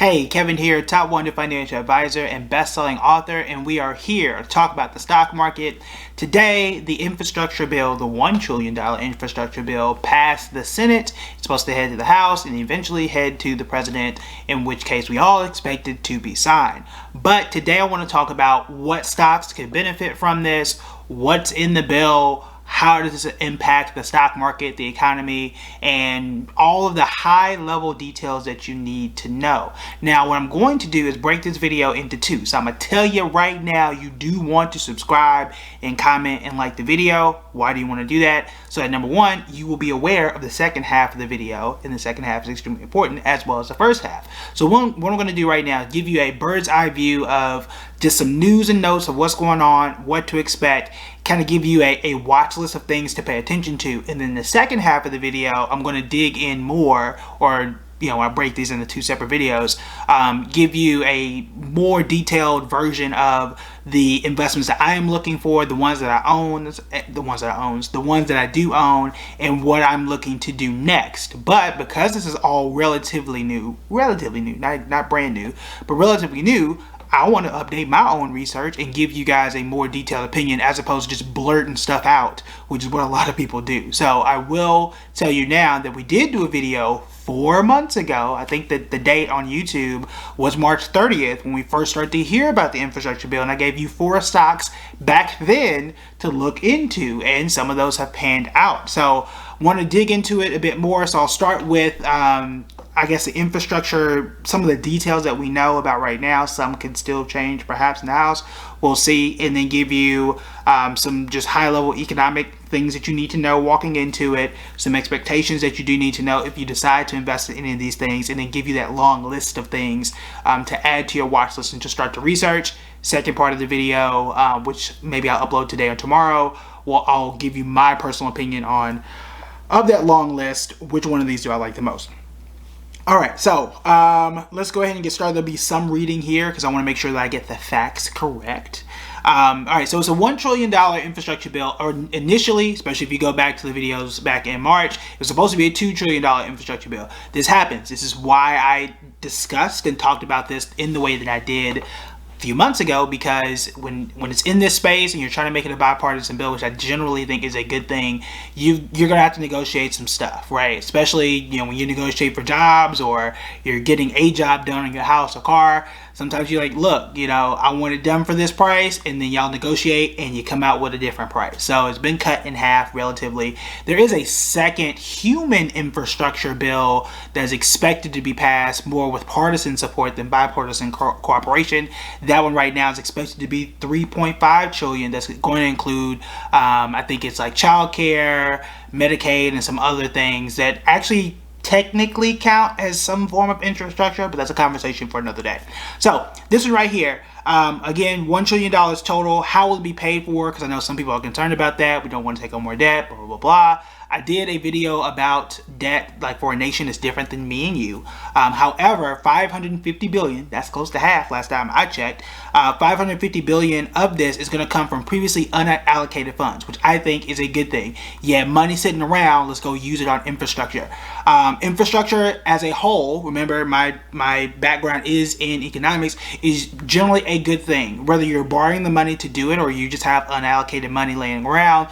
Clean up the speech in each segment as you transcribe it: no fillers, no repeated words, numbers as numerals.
Hey, Kevin here, Top Wanted Financial Advisor and best-selling author, and we are here to talk about the stock market. Today, the infrastructure bill, the $1 trillion infrastructure bill, passed the Senate. It's supposed to head to the House and eventually head to the President, in which case we all expect it to be signed. But today I want to talk about what stocks could benefit from this, what's in the bill, how does this impact the stock market, the economy, and all of the high-level details that you need to know. Now, what I'm going to do is break this video into two. So I'm going to tell you right now, you do want to subscribe and comment and like the video. Why do you want to do that? So that number one, you will be aware of the second half of the video, and the second half is extremely important, as well as the first half. So what I'm going to do right now is give you a bird's eye view of just some news and notes of what's going on, what to expect, kind of give you a watch list of things to pay attention to. And then the second half of the video, I'm going to dig in more, or I break these into two separate videos, give you a more detailed version of the investments that I am looking for, the ones that I own, the ones that I do own, and what I'm looking to do next. But because this is all relatively new, not brand new, but relatively new, I want to update my own research and give you guys a more detailed opinion as opposed to just blurting stuff out, which is what a lot of people do. So I will tell you now that we did do a video 4 months ago. I think that the date on YouTube was March 30th when we first started to hear about the infrastructure bill, and I gave you 4 stocks back then to look into, and some of those have panned out. So I want to dig into it a bit more. So I'll start with I guess the infrastructure, some of the details that we know about right now. Some can still change perhaps in the House. We'll see, and then give you some just high-level economic things that you need to know walking into it, some expectations that you do need to know if you decide to invest in any of these things, and then give you that long list of things to add to your watch list and to start the research. Second part of the video, which maybe I'll upload today or tomorrow, I'll give you my personal opinion on, of that long list, which one of these do I like the most. All right, so let's go ahead and get started. There'll be some reading here because I want to make sure that I get the facts correct. All right, so it's a $1 trillion infrastructure bill, or initially, especially if you go back to the videos back in March, it was supposed to be a $2 trillion infrastructure bill. This happens. This is why I discussed and talked about this in the way that I did few months ago, because when it's in this space and you're trying to make it a bipartisan bill, which I generally think is a good thing, you're gonna have to negotiate some stuff, right? Especially when you negotiate for jobs, or you're getting a job done in your house or car. Sometimes you're like, look, I want it done for this price, and then y'all negotiate and you come out with a different price. So it's been cut in half relatively. There is a second human infrastructure bill that's expected to be passed more with partisan support than bipartisan cooperation. That one right now is expected to be $3.5 trillion. That's going to include, I think it's like childcare, Medicaid, and some other things that actually technically count as some form of infrastructure, but that's a conversation for another day. So this is right here. Again, $1 trillion total. How will it be paid for? Because I know some people are concerned about that. We don't want to take on more debt, blah, blah, blah, blah. I did a video about debt, like for a nation is different than me and you. However, $550 billion, that's close to half last time I checked, $550 billion of this is going to come from previously unallocated funds, which I think is a good thing. Yeah, money sitting around, let's go use it on infrastructure. Infrastructure as a whole, remember my background is in economics, is generally a good thing. Whether you're borrowing the money to do it or you just have unallocated money laying around,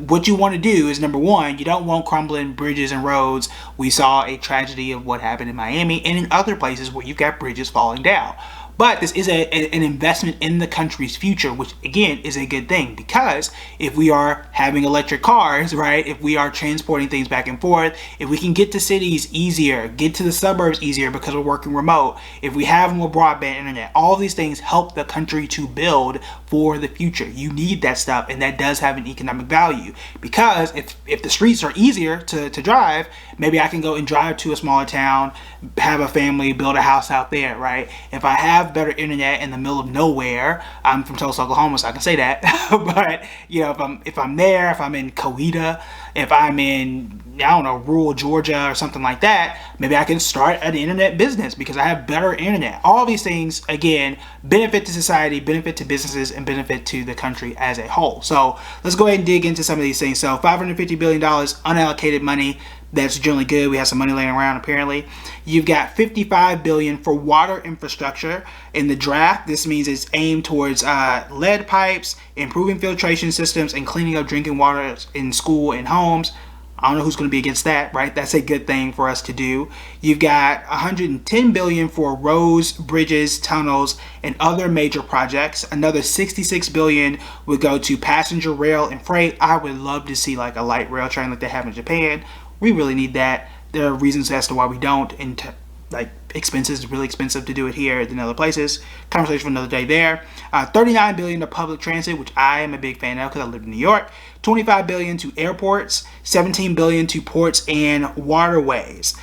what you want to do is, number one, you don't want crumbling bridges and roads. We saw a tragedy of what happened in Miami and in other places where you've got bridges falling down. But this is an investment in the country's future, which again is a good thing, because if we are having electric cars, right, if we are transporting things back and forth, if we can get to cities easier, get to the suburbs easier because we're working remote, if we have more broadband internet, all these things help the country to build for the future. You need that stuff, and that does have an economic value, because if the streets are easier to drive, maybe I can go and drive to a smaller town, have a family, build a house out there, right? If I have better internet in the middle of nowhere, I'm from Tulsa, Oklahoma, so I can say that. But if I'm there, if I'm in Coweta, if I'm in I don't know, rural Georgia or something like that, maybe I can start an internet business because I have better internet. All these things, again, benefit to society, benefit to businesses, and benefit to the country as a whole. So let's go ahead and dig into some of these things. So $550 billion unallocated money. That's generally good. We have some money laying around apparently. You've got $55 billion for water infrastructure in the draft. This means it's aimed towards lead pipes, improving filtration systems, and cleaning up drinking water in school and homes. I don't know who's going to be against that, right? That's a good thing for us to do. You've got $110 billion for roads, bridges, tunnels, and other major projects. Another $66 billion would go to passenger rail and freight. I would love to see like a light rail train like they have in Japan. We really need that. There are reasons as to why we don't, and like expenses, it's really expensive to do it here than other places. Conversation for another day there. $39 billion to public transit, which I am a big fan of because I live in New York. $25 billion to airports, $17 billion to ports and waterways.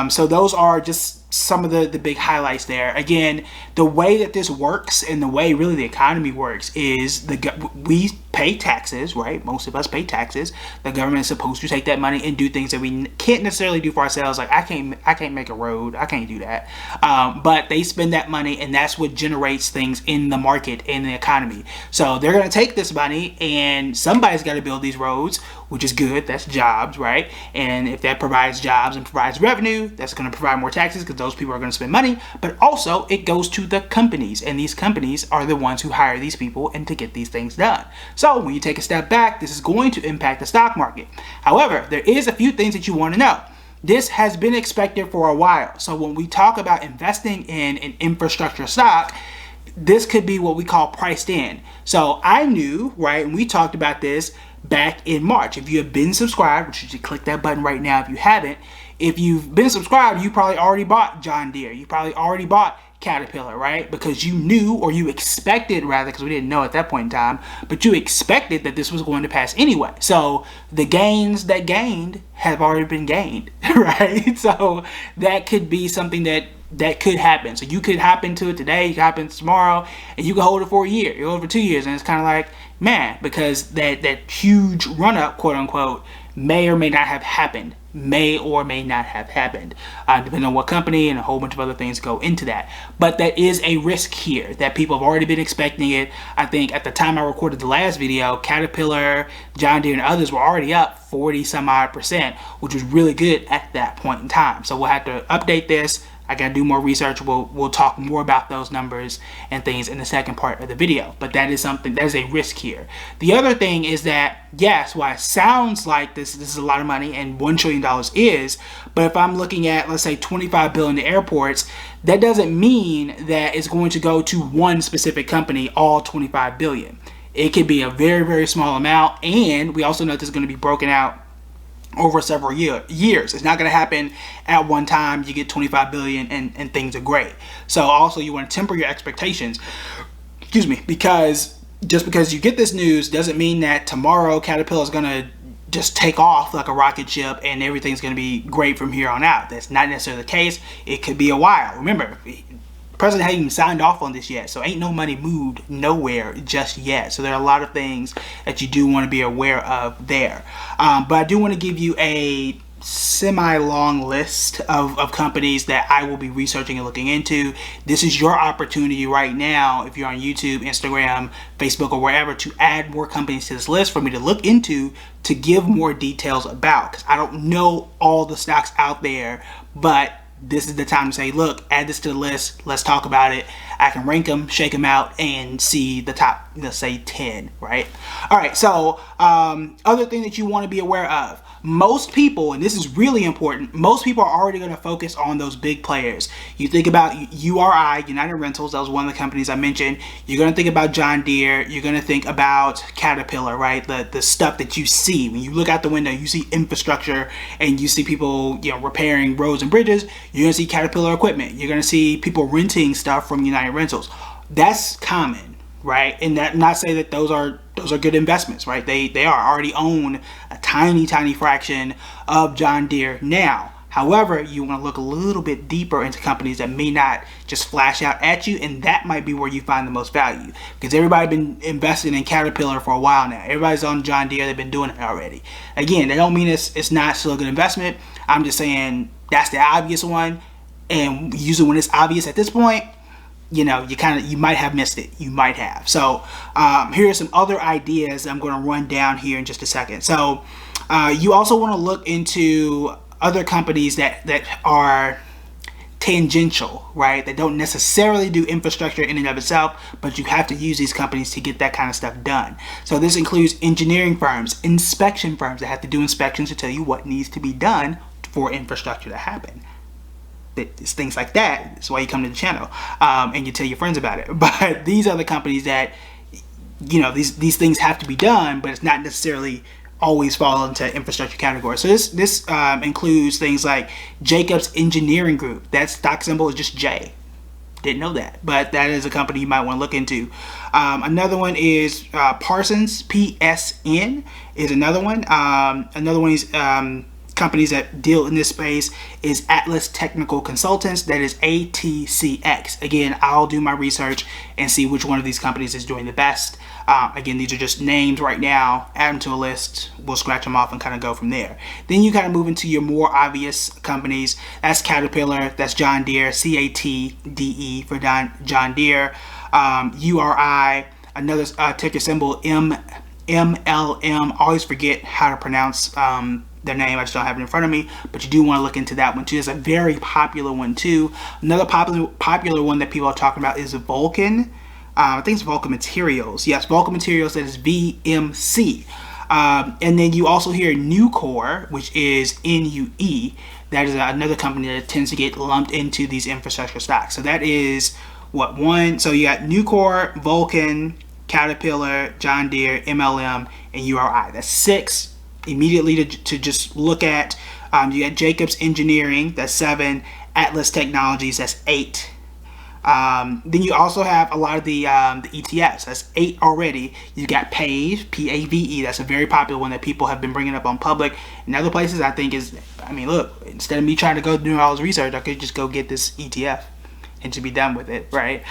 So those are just some of the big highlights there. Again, the way that this works and the way really the economy works is we pay taxes, right? Most of us pay taxes. The government is supposed to take that money and do things that we can't necessarily do for ourselves. Like I can't make a road. I can't do that. But they spend that money, and that's what generates things in the market, in the economy. So they're going to take this money, and somebody's got to build these roads, which is good. That's jobs, right? And if that provides jobs and provides revenue, that's going to provide more taxes because those people are going to spend money. But also it goes to the companies, and these companies are the ones who hire these people and to get these things done. So when you take a step back, this is going to impact the stock market. However, there is a few things that you want to know. This has been expected for a while. So when we talk about investing in an infrastructure stock, this could be what we call priced in. So I knew, right, and we talked about this back in March. If you have been subscribed, which you should click that button right now if you haven't. If you've been subscribed, you probably already bought John Deere. You probably already bought Caterpillar, right? Because you knew, or you expected rather, because we didn't know at that point in time, but you expected that this was going to pass anyway. So the gains that gained have already been gained, right? So that could be something that could happen. So you could hop into it today, you could hop into tomorrow, and you can hold it for a year, you hold it for 2 years, and it's kind of like, man, because that huge run up, quote unquote, may or may not have happened. May or may not have happened, depending on what company, and a whole bunch of other things go into that. But that is a risk here that people have already been expecting it. I think at the time I recorded the last video, Caterpillar, John Deere, and others were already up 40 some odd %, which was really good at that point in time. So we'll have to update this. I gotta do more research. We'll talk more about those numbers and things in the second part of the video. But that is something, that is a risk here. The other thing is that, yes, while it sounds like this is a lot of money, and $1 trillion is, but if I'm looking at, let's say, $25 billion to airports, that doesn't mean that it's going to go to one specific company, all $25 billion. It could be a very, very small amount, and we also know this is going to be broken out over several years. It's not going to happen at one time. You get $25 billion and things are great. So also you want to temper your expectations, because just because you get this news doesn't mean that tomorrow Caterpillar is going to just take off like a rocket ship and everything's going to be great from here on out. That's not necessarily the case. It could be a while. Remember, the president hasn't even signed off on this yet, so ain't no money moved nowhere just yet. So there are a lot of things that you do want to be aware of there. But I do want to give you a semi-long list of companies that I will be researching and looking into. This is your opportunity right now, if you're on YouTube, Instagram, Facebook, or wherever, to add more companies to this list for me to look into, to give more details about, because I don't know all the stocks out there, but this is the time to say, look, add this to the list, let's talk about it. I can rank them, shake them out, and see the top, let's say 10, right? All right, so other thing that you want to be aware of. Most people, and this is really important, most people are already going to focus on those big players. You think about URI, United Rentals, that was one of the companies I mentioned. You're going to think about John Deere. You're going to think about Caterpillar, right? The stuff that you see. When you look out the window, you see infrastructure and you see people, repairing roads and bridges. You're going to see Caterpillar equipment. You're going to see people renting stuff from United Rentals. That's common, right? And that, not say that those are good investments, right? They are already own a tiny fraction of John Deere now. However, you want to look a little bit deeper into companies that may not just flash out at you, and that might be where you find the most value, because everybody's been investing in Caterpillar for a while now. Everybody's on John Deere. They've been doing it already. Again, that don't mean it's not still a good investment. I'm just saying that's the obvious one, and usually when it's obvious at this point, you might have missed it. You might have. So here are some other ideas I'm going to run down here in just a second. So you also want to look into other companies that are tangential, right? That don't necessarily do infrastructure in and of itself, but you have to use these companies to get that kind of stuff done. So this includes engineering firms, inspection firms that have to do inspections to tell you what needs to be done for infrastructure to happen. It's things like that. That's why you come to the channel and you tell your friends about it. But these are the companies that, these things have to be done, but it's not necessarily always fall into infrastructure category. So this includes things like Jacobs Engineering Group. That stock symbol is just J. Didn't know that, but that is a company you might want to look into. Another one is Parsons, PSN is another one. Another one is companies that deal in this space is Atlas Technical Consultants. That is ATCX. Again, I'll do my research and see which one of these companies is doing the best. Again, these are just names right now. Add them to a list. We'll scratch them off and kind of go from there. Then you kind of move into your more obvious companies. That's Caterpillar. That's John Deere. CATDE for John Deere. URI. Another ticker symbol MLM. Always forget how to pronounce their name. I just don't have it in front of me, but you do want to look into that one too. It's a very popular one too. Another popular one that people are talking about is Vulcan. I think it's Vulcan Materials. Yes, Vulcan Materials. That is VMC. And then you also hear Nucor, which is NUE. That is another company that tends to get lumped into these infrastructure stocks. So that is one. So you got Nucor, Vulcan, Caterpillar, John Deere, MLM, and URI. That's 6. Immediately to just look at. You got Jacobs Engineering. That's 7. Atlas Technologies. That's 8. Then you also have a lot of the ETFs. That's 8 already. You got PAVE, P-A-V-E. That's a very popular one that people have been bringing up on public. And other places, I think look, instead of me trying to go do all this research, I could just go get this ETF and to be done with it, right?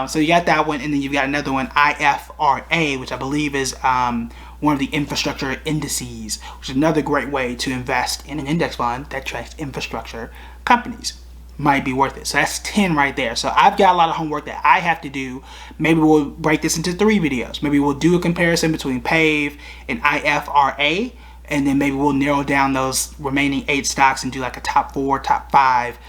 So you got that one, and then you've got another one, IFRA, which I believe is one of the infrastructure indices, which is another great way to invest in an index fund that tracks infrastructure companies. Might be worth it. So that's 10 right there. So I've got a lot of homework that I have to do. Maybe we'll break this into 3 videos. Maybe we'll do a comparison between PAVE and IFRA, and then maybe we'll narrow down those remaining 8 stocks and do like a top 4, top 5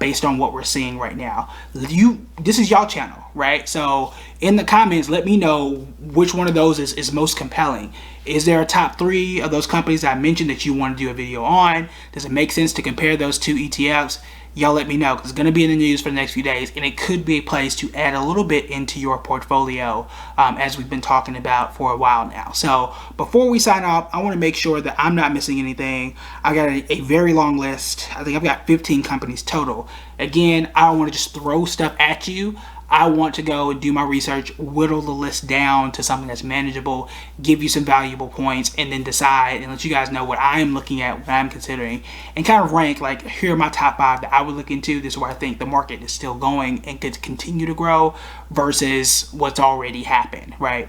based on what we're seeing right now. This is y'all channel, right? So in the comments, let me know which one of those is most compelling. Is there a top 3 of those companies that I mentioned that you want to do a video on? Does it make sense to compare those 2 ETFs? Y'all let me know, because it's going to be in the news for the next few days, and it could be a place to add a little bit into your portfolio as we've been talking about for a while now. So before we sign off, I want to make sure that I'm not missing anything. I got a very long list. I think I've got 15 companies total. Again, I don't want to just throw stuff at you. I want to go and do my research, whittle the list down to something that's manageable, give you some valuable points, and then decide and let you guys know what I am looking at, what I'm considering, and kind of rank, like, here are my top 5 that I would look into. This is where I think the market is still going and could continue to grow versus what's already happened, right?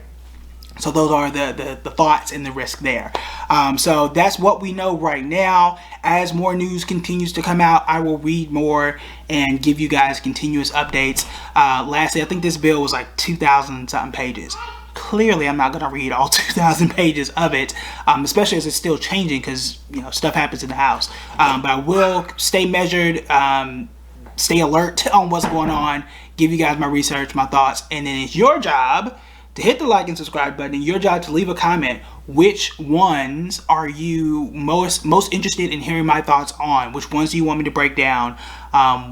So those are the thoughts and the risk there. So that's what we know right now. As more news continues to come out, I will read more and give you guys continuous updates. Lastly, I think this bill was like 2,000 something pages. Clearly, I'm not going to read all 2,000 pages of it, especially as it's still changing because stuff happens in the House. But I will stay measured, stay alert on what's going on, give you guys my research, my thoughts, and then it's your job to hit the like and subscribe button, and your job to leave a comment. Which ones are you most interested in hearing my thoughts on? Which ones do you want me to break down?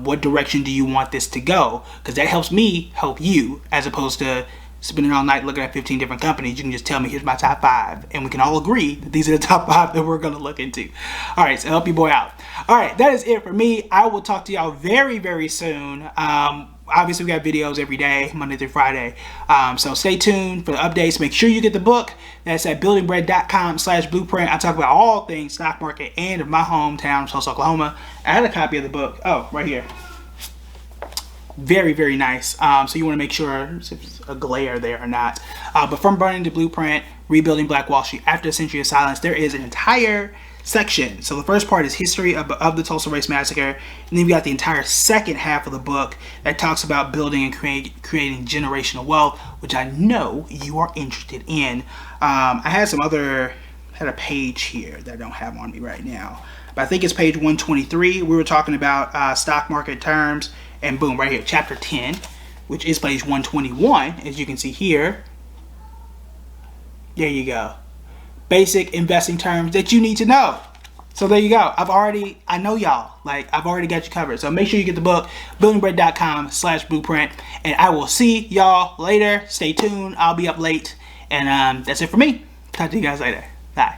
What direction do you want this to go? Because that helps me help you, as opposed to spending all night looking at 15 different companies. You can just tell me, here's my top 5, and we can all agree that these are the top 5 that we're going to look into. All right, so help your boy out. All right, that is it for me. I will talk to y'all very, very soon. Obviously, we got videos every day, Monday through Friday. So stay tuned for the updates. Make sure you get the book. That's at buildingbread.com/blueprint. I talk about all things stock market and of my hometown, Tulsa, Oklahoma. I had a copy of the book. Oh, right here. Very, very nice. So you want to make sure if there's a glare there or not. But From Burning to Blueprint, Rebuilding Black Wall Street After a Century of Silence, there is an entire section. So the first part is history of the Tulsa Race Massacre, and then you've got the entire second half of the book that talks about building and creating generational wealth, which I know you are interested in. I had a page here that I don't have on me right now, but I think it's page 123. We were talking about stock market terms, and boom, right here, chapter 10, which is page 121, as you can see here. There you go. Basic investing terms that you need to know. So there you go. I know y'all. I've already got you covered. So make sure you get the book, buildingbread.com/blueprint. And I will see y'all later. Stay tuned. I'll be up late. And that's it for me. Talk to you guys later. Bye.